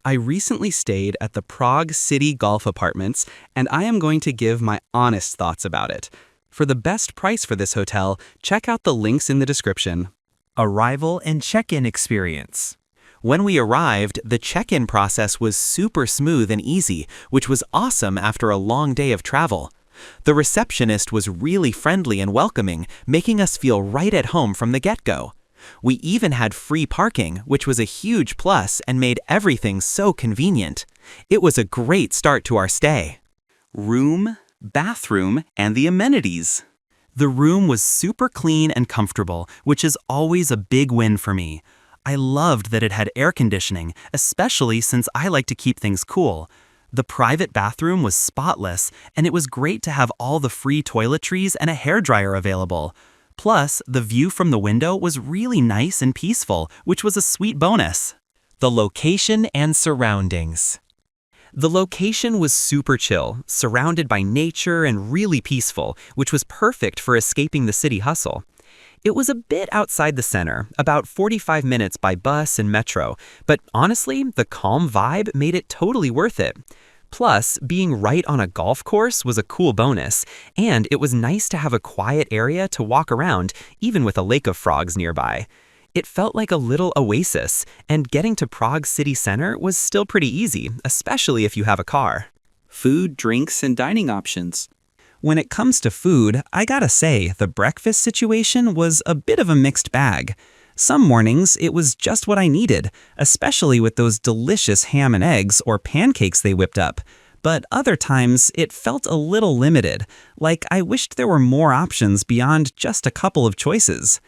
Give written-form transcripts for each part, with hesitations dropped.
I recently stayed at the Prague City Golf Apartments, and I am going to give my honest thoughts about it. For the best price for this hotel, check out the links in the description. Arrival and check-in experience. When we arrived, the check-in process was super smooth and easy, which was awesome after a long day of travel. The receptionist was really friendly and welcoming, making us feel right at home from the get-go. We even had free parking, which was a huge plus and made everything so convenient. It was a great start to our stay. Room, bathroom, and the amenities. The room was super clean and comfortable, which is always a big win for me. I loved that it had air conditioning, especially since I like to keep things cool. The private bathroom was spotless, and it was great to have all the free toiletries and a hairdryer available. Plus, the view from the window was really nice and peaceful, which was a sweet bonus. The location and surroundings. The location was super chill, surrounded by nature and really peaceful, which was perfect for escaping the city hustle. It was a bit outside the center, about 45 minutes by bus and metro, but honestly, the calm vibe made it totally worth it. Plus, being right on a golf course was a cool bonus, and it was nice to have a quiet area to walk around, even with a lake of frogs nearby. It felt like a little oasis, and getting to Prague city center was still pretty easy, especially if you have a car. Food, drinks, and dining options. When it comes to food, I gotta say, the breakfast situation was a bit of a mixed bag. Some mornings, it was just what I needed, especially with those delicious ham and eggs or pancakes they whipped up. But other times, it felt a little limited, like I wished there were more options beyond just a couple of choices.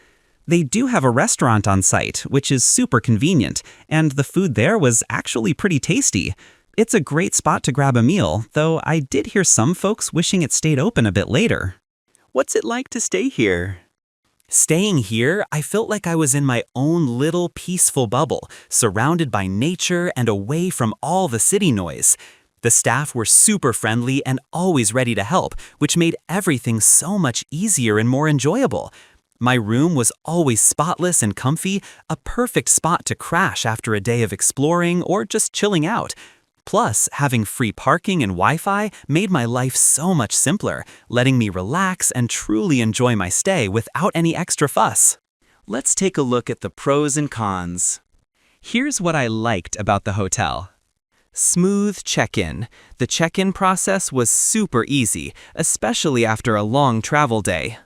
They do have a restaurant on site, which is super convenient, and the food there was actually pretty tasty. It's a great spot to grab a meal, though I did hear some folks wishing it stayed open a bit later. What's it like to stay here? Staying here, I felt like I was in my own little peaceful bubble, surrounded by nature and away from all the city noise. The staff were super friendly and always ready to help, which made everything so much easier and more enjoyable. My room was always spotless and comfy, a perfect spot to crash after a day of exploring or just chilling out. Plus, having free parking and Wi-Fi made my life so much simpler, letting me relax and truly enjoy my stay without any extra fuss. Let's take a look at the pros and cons. Here's what I liked about the hotel. Smooth check-in. The check-in process was super easy, especially after a long travel day.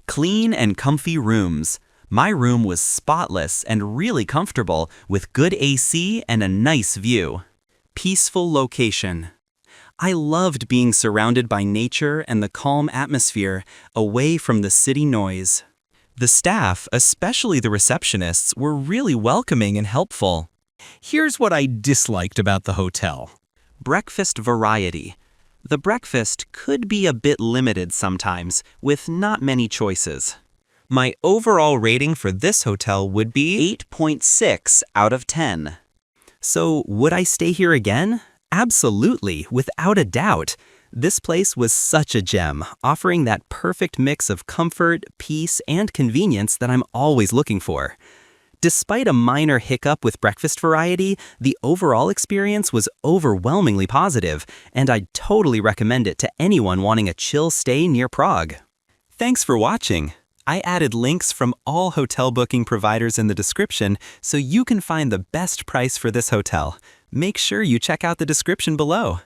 Clean and comfy rooms. My room was spotless and really comfortable with good AC and a nice view. Peaceful location. I loved being surrounded by nature and the calm atmosphere, away from the city noise. The staff, especially the receptionists, were really welcoming and helpful. Here's what I disliked about the hotel. Breakfast variety. The breakfast could be a bit limited sometimes, with not many choices. My overall rating for this hotel would be 8.6 out of 10. So, would I stay here again? Absolutely, without a doubt. This place was such a gem, offering that perfect mix of comfort, peace, and convenience that I'm always looking for. Despite a minor hiccup with breakfast variety, the overall experience was overwhelmingly positive, and I'd totally recommend it to anyone wanting a chill stay near Prague. Thanks for watching. I added links from all hotel booking providers in the description so you can find the best price for this hotel. Make sure you check out the description below.